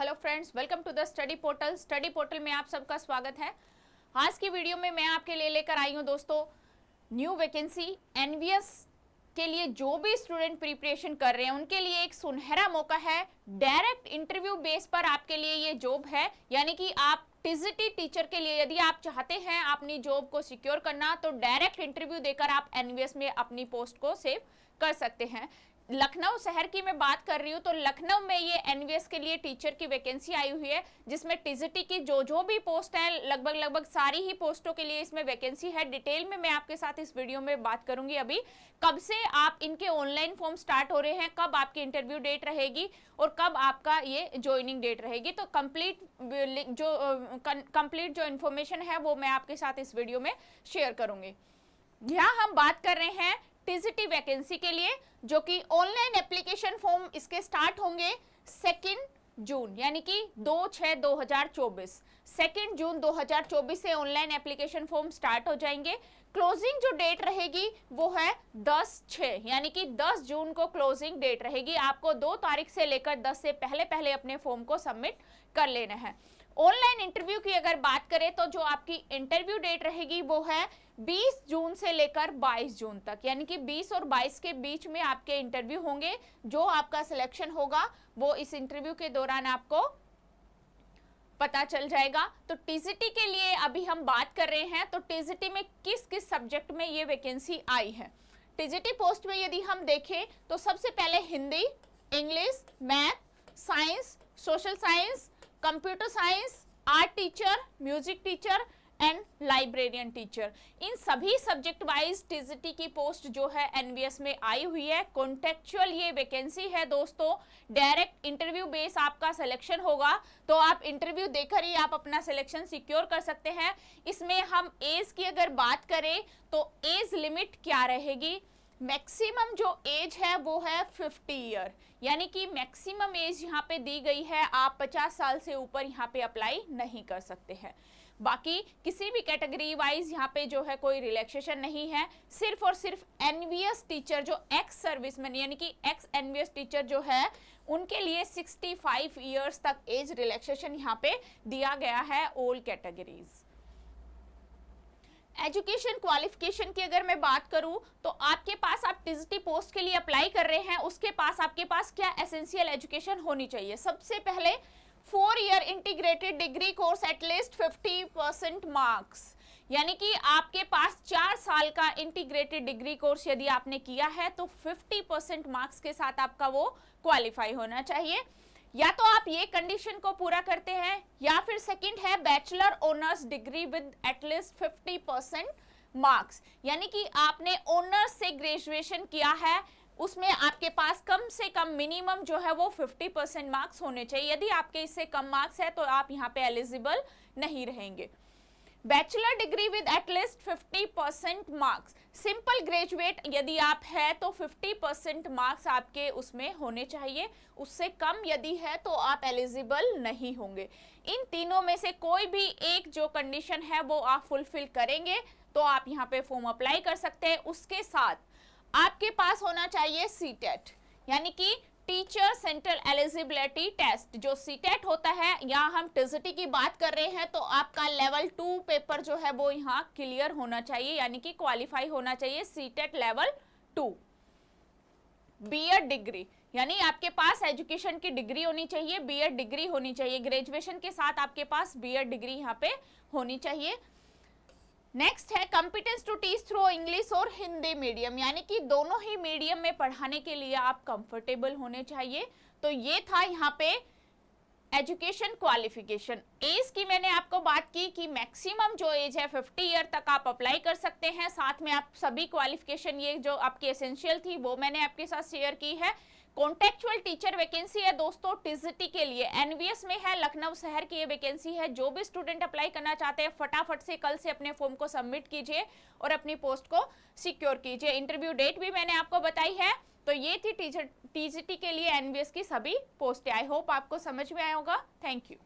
Hello friends, welcome to the study portal. Study portal में आप सबका स्वागत है। आज की वीडियो में मैं आपके लिए लेकर आई हूं दोस्तों न्यू वैकेंसी। एनवीएस के लिए जो भी स्टूडेंट प्रिपरेशन कर रहे हैं उनके लिए एक सुनहरा मौका है। डायरेक्ट इंटरव्यू बेस पर आपके लिए ये जॉब है, यानी कि आप टीजीटी टीचर के लिए यदि आप चाहते हैं अपनी जॉब को सिक्योर करना तो डायरेक्ट इंटरव्यू देकर आप एनवीएस में अपनी पोस्ट को सेव कर सकते हैं। लखनऊ शहर की मैं बात कर रही हूँ, तो लखनऊ में ये एनवीएस के लिए टीचर की वैकेंसी आई हुई है, जिसमें टीजीटी की जो भी पोस्ट है लगभग सारी ही पोस्टों के लिए इसमें वैकेंसी है। डिटेल में मैं आपके साथ इस वीडियो में बात करूंगी। अभी कब से आप इनके ऑनलाइन फॉर्म स्टार्ट हो रहे हैं, कब आपकी इंटरव्यू डेट रहेगी और कब आपका ये ज्वाइनिंग डेट रहेगी, तो कंप्लीट जो इन्फॉर्मेशन है वो मैं आपके साथ इस वीडियो में शेयर करूंगी। यहाँ हम बात कर रहे हैं टीजीटी वैकेंसी के लिए, जो कि ऑनलाइन एप्लीकेशन फॉर्म इसके स्टार्ट होंगे 2 जून, यानी कि 2/6/2024। 2 जून 2024 से ऑनलाइन एप्लीकेशन फॉर्म स्टार्ट हो जाएंगे। क्लोजिंग जो डेट रहेगी वो है 10/6, यानी कि 10 जून को क्लोजिंग डेट रहेगी। आपको 2 तारीख से लेकर 10 से पहले अपने फॉर्म को सबमिट कर लेना है। ऑनलाइन इंटरव्यू की अगर बात करें तो जो आपकी इंटरव्यू डेट रहेगी वो है 20 जून से लेकर 22 जून तक, यानी कि 20 और 22 के बीच में आपके इंटरव्यू होंगे। जो आपका सिलेक्शन होगा वो इस इंटरव्यू के दौरान आपको पता चल जाएगा। तो टीजीटी के लिए अभी हम बात कर रहे हैं, तो टीजीटी में किस किस सब्जेक्ट में ये वैकेंसी आई है। टीजीटी पोस्ट में यदि हम देखें तो सबसे पहले Hindi, English, math, science, social science, computer science, art teacher, music teacher and librarian teacher, इन सभी सब्जेक्ट वाइज टीजीटी की पोस्ट जो है एनवीएस में आई हुई है। कॉन्टेक्चुअल ये वैकेंसी है दोस्तों। डायरेक्ट इंटरव्यू बेस आपका सिलेक्शन होगा, तो आप इंटरव्यू देकर ही आप अपना सिलेक्शन सिक्योर कर सकते हैं। इसमें हम एज की अगर बात करें तो एज लिमिट क्या रहेगी। मैक्सिमम जो एज है वो है 50 ईयर, यानी कि मैक्सिमम एज यहाँ पे दी गई है। आप 50 साल से ऊपर यहाँ पे अप्लाई नहीं कर सकते हैं। बाकी किसी भी कैटेगरी वाइज यहाँ पे जो है कोई रिलैक्सेशन नहीं है। सिर्फ और सिर्फ एनवीएस टीचर जो एक्स सर्विसमैन यानी कि एक्स एनवीएस टीचर जो है उनके लिए 65 ईयर्स तक एज रिलैक्सेशन यहाँ पे दिया गया है, ऑल कैटेगरीज। एजुकेशन क्वालिफिकेशन की अगर मैं बात करूं तो आपके पास, आप टीजीटी पोस्ट के लिए अप्लाई कर रहे हैं, उसके पास आपके पास क्या एसेंशियल एजुकेशन होनी चाहिए। सबसे पहले 4 year integrated degree course at least 50% marks, यानी कि आपके पास 4 साल का इंटीग्रेटेड डिग्री कोर्स यदि आपने किया है तो 50% मार्क्स के साथ आपका वो क्वालिफाई होना चाहिए। या तो आप ये कंडीशन को पूरा करते हैं, या फिर सेकंड है bachelor honours degree with at least 50% marks, यानी कि आपने ऑनर्स से ग्रेजुएशन किया है, उसमें आपके पास कम से कम मिनिमम जो है वो 50% मार्क्स होने चाहिए। यदि आपके इससे कम मार्क्स है तो आप यहाँ पे एलिजिबल नहीं रहेंगे। Bachelor degree with at least 50% marks. Simple graduate यदि आप है तो 50% मार्क्स आपके उसमें होने चाहिए, उससे कम यदि है तो आप एलिजिबल नहीं होंगे। इन तीनों में से कोई भी एक जो कंडीशन है वो आप फुलफिल करेंगे तो आप यहाँ पे फॉर्म अप्लाई कर सकते हैं। उसके साथ आपके पास होना चाहिए सीटेट, यानी कि टीचर सेंट्रल एलिजिबिलिटी टेस्ट। जो सीटेट होता है, यहाँ हम टीजीटी की बात कर रहे हैं, तो आपका लेवल 2 पेपर जो है वो यहाँ क्लियर होना चाहिए, यानी कि क्वालिफाई होना चाहिए सीटेट लेवल 2। बीएड डिग्री, यानी आपके पास एजुकेशन की डिग्री होनी चाहिए, बीएड डिग्री होनी चाहिए। ग्रेजुएशन के साथ आपके पास बीएड डिग्री यहाँ पे होनी चाहिए। नेक्स्ट है competence to teach through English और हिंदी मीडियम, यानी कि दोनों ही मीडियम में पढ़ाने के लिए आप कंफर्टेबल होने चाहिए। तो ये था यहाँ पे एजुकेशन क्वालिफिकेशन। एज की मैंने आपको बात की कि मैक्सिमम जो एज है 50 ईयर तक आप अप्लाई कर सकते हैं। साथ में आप सभी क्वालिफिकेशन ये जो आपकी एसेंशियल थी वो मैंने आपके साथ शेयर की है। कॉन्टेक्चुअल टीचर वैकेंसी है दोस्तों टीजीटी के लिए, एनवीएस में है, लखनऊ शहर की ये वैकेंसी है। जो भी स्टूडेंट अप्लाई करना चाहते हैं फटाफट से कल से अपने फॉर्म को सबमिट कीजिए और अपनी पोस्ट को सिक्योर कीजिए। इंटरव्यू डेट भी मैंने आपको बताई है। तो ये थी टीजीटी के लिए एनवीएस की सभी पोस्टें। आई होप आपको समझ में आया होगा। Thank you.